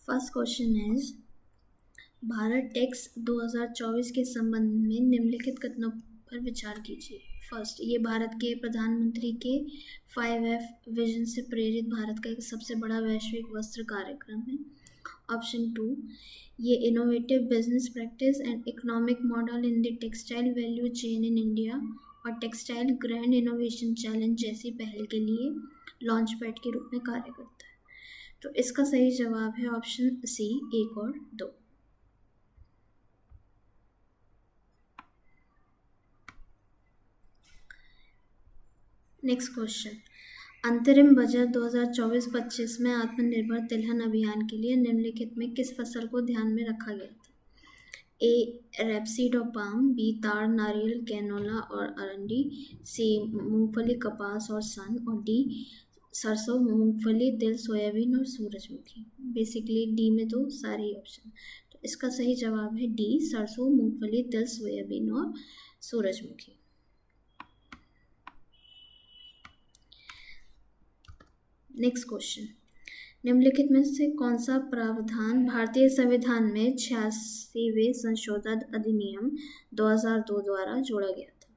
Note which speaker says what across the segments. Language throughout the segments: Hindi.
Speaker 1: First question is Bharat tax 2024 के संबंध में निम्नलिखित कथनों पर विचार कीजिए। फर्स्ट, ये भारत के प्रधानमंत्री के 5F विजन से प्रेरित भारत का एक सबसे बड़ा वैश्विक वस्त्र कार्यक्रम है। ऑप्शन 2, ये innovative business practice and economic model in the textile value chain in India और टेक्सटाइल ग्रैंड इनोवेशन चैलेंज जैसी पहल के लिए लॉन्च पैड के रूप में कार्य करता है। तो इसका सही जवाब है ऑप्शन सी, 1 और 2। नेक्स्ट क्वेश्चन, अंतरिम बजट 2024-25 में आत्मनिर्भर तिलहन अभियान के लिए निम्नलिखित में किस फसल को ध्यान में रखा गया था? ए, रेपसीड और पाम, बी, ताड़, नारियल, कैनोला और अरंडी, सी, मूंगफली, कपास और सन, और डी, सरसों, मूंगफली, तिल, सोयाबीन और सूरजमुखी। बेसिकली डी में तो सारे ही ऑप्शन, तो इसका सही जवाब है डी, सरसों, मूंगफली, तिल, सोयाबीन और सूरजमुखी। नेक्स्ट क्वेश्चन, निम्नलिखित में से कौन सा प्रावधान भारतीय संविधान में 86वें संशोधन अधिनियम 2002 द्वारा जोड़ा गया था?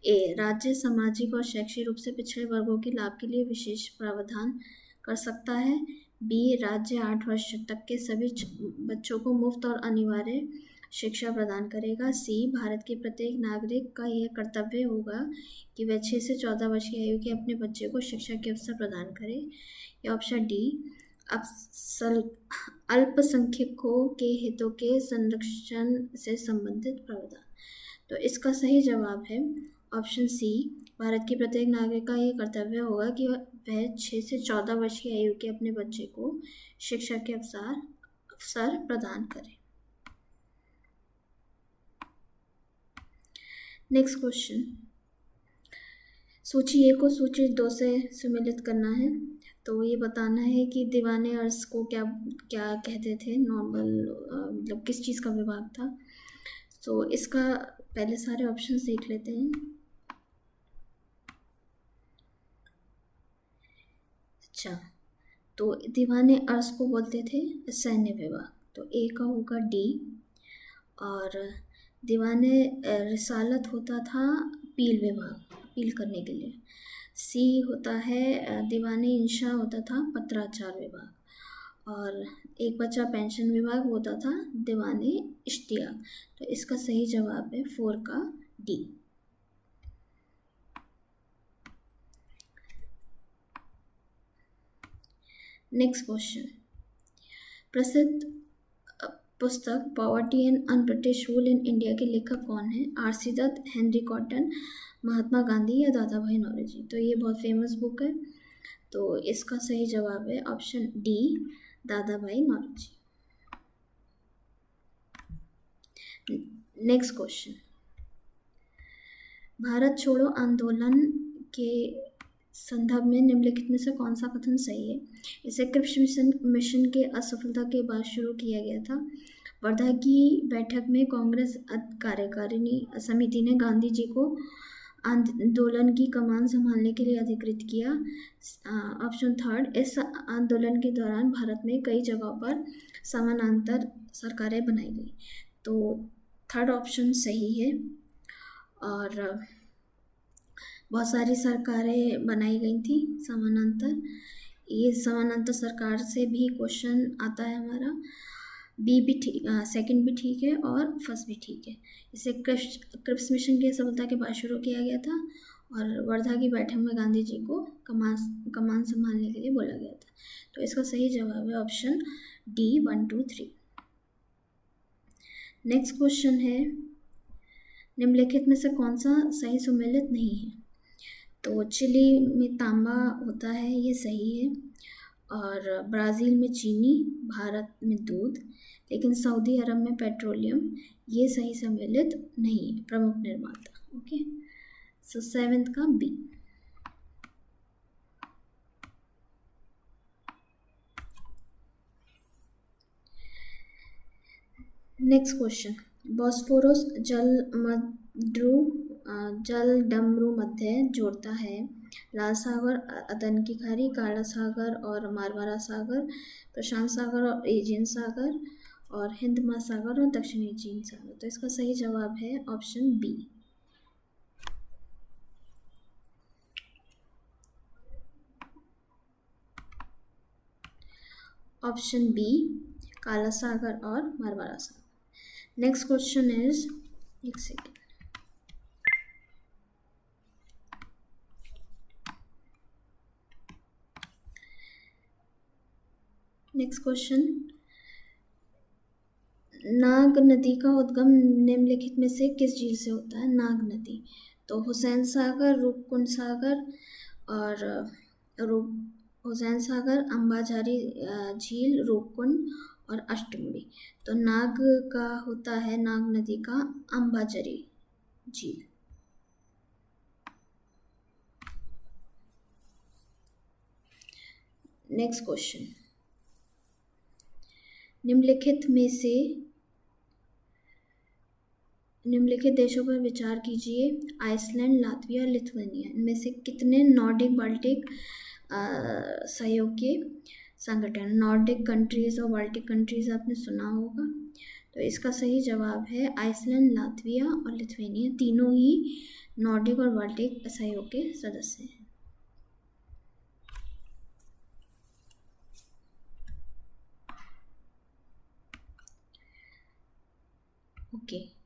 Speaker 1: ए, राज्य सामाजिक और शैक्षिक रूप से पिछड़े वर्गों के लाभ के लिए विशेष प्रावधान कर सकता है। बी, राज्य 8 वर्ष तक के सभी बच्चों को मुफ्त और अनिवार्य शिक्षा प्रदान करेगा। सी, भारत के प्रत्येक नागरिक का यह कर्तव्य होगा कि वह 6 से 14 वर्ष की आयु के अपने बच्चे को शिक्षा के अवसर प्रदान करे। या ऑप्शन डी, अल्पसंख्यकों के हितों के संरक्षण से संबंधित प्रावधान। तो इसका सही जवाब है ऑप्शन सी, भारत के प्रत्येक नागरिक का यह कर्तव्य होगा कि वह 6 से 14 वर्ष की आयु के अपने बच्चे को शिक्षा के अवसर प्रदान करे। नेक्स्ट क्वेश्चन, सूची ए को सूची 2 से सुमेलित करना है। तो ये बताना है कि दीवाने अर्ज को क्या क्या कहते थे, नॉर्मल मतलब किस चीज़ का विभाग था। तो इसका पहले सारे ऑप्शन देख लेते हैं। अच्छा, तो दीवाने अर्ज को बोलते थे सैन्य विभाग, तो ए का होगा डी। और दीवाने रिसालत होता था अपील विभाग, अपील करने के लिए। सी होता है दीवाने इंशा होता था पत्राचार विभाग। और एक बच्चा पेंशन विभाग होता था दीवाने इश्तियाक। तो इसका सही जवाब है 4 का डी। नेक्स्ट क्वेश्चन, प्रसिद्ध पुस्तक poverty and un British rule in India के लेखक कौन है? RC. Dutt, Henry cotton, Mahatma Gandhi या दादा भाई नौरोजी। तो ये बहुत फेमस बुक है, तो इसका सही जवाब है ऑप्शन डी, दादा भाई नौरोजी। नेक्स्ट क्वेश्चन, भारत छोड़ो आंदोलन के संदर्भ में निम्नलिखित में से कौन सा कथन सही है? इसे क्रिप्स मिशन के असफलता के बाद शुरू किया गया था। वर्धा की बैठक में कांग्रेस कार्यकारिणी समिति ने गांधी जी को आंदोलन की कमान संभालने के लिए अधिकृत किया। ऑप्शन 3, इस आंदोलन के दौरान भारत में कई जगहों पर समानांतर सरकारें बनाई गई। तो 3rd ऑप्शन सही है। और बहुत सारी सरकारें बनाई गई थी समानांतर। ये समानांतर सरकार से भी क्वेश्चन आता है हमारा। बी भी ठीक, सेकंड भी ठीक है और फर्स्ट भी ठीक है। इसे क्रिप्स मिशन की सफलता के बाद शुरू किया गया था और वर्धा की बैठक में गांधी जी को कमान संभालने के लिए बोला गया था। तो इसका सही जवाब है ऑप्शन डी, 1, 2, 3। नेक्स्ट क्वेश्चन है, निम्नलिखित में से कौन सा सही सुमेलित नहीं है? तो चिली में तांबा होता है, ये सही है। और ब्राज़ील में चीनी, भारत में दूध, लेकिन सऊदी अरब में पेट्रोलियम, ये सही सम्मिलित नहीं है, प्रमुख निर्माता। ओके, सो 7th का बी। नेक्स्ट क्वेश्चन, बॉस्फोरस जल डमरू मध्य जोड़ता है लाल सागर, अदन की खाड़ी, काला सागर और मारवारा सागर, प्रशांत सागर और एजियन सागर, और हिंद महासागर और दक्षिणी चीन सागर। तो इसका सही जवाब है ऑप्शन बी। ऑप्शन बी, काला सागर और मारवारा सागर। नेक्स्ट क्वेश्चन इज, एक सेकेंड, नेक्स्ट क्वेश्चन, नाग नदी का उद्गम निम्नलिखित में से किस झील से होता है? नाग नदी, तो हुसैन सागर, रूपकुंड सागर और हुसैन सागर, अंबाझारी झील, रूपकुंड और अष्टमुड़ी। तो नाग का होता है, नाग नदी का अंबाझरी झील। नेक्स्ट क्वेश्चन, निम्नलिखित देशों पर विचार कीजिए, आइसलैंड, लातविया, लिथुआनिया। इनमें से कितने नॉर्डिक बाल्टिक सहयोग के संगठन? नॉर्डिक कंट्रीज और बाल्टिक कंट्रीज आपने सुना होगा। तो इसका सही जवाब है आइसलैंड, लातविया और लिथुआनिया, तीनों ही नॉर्डिक और बाल्टिक सहयोग के सदस्य हैं। ओके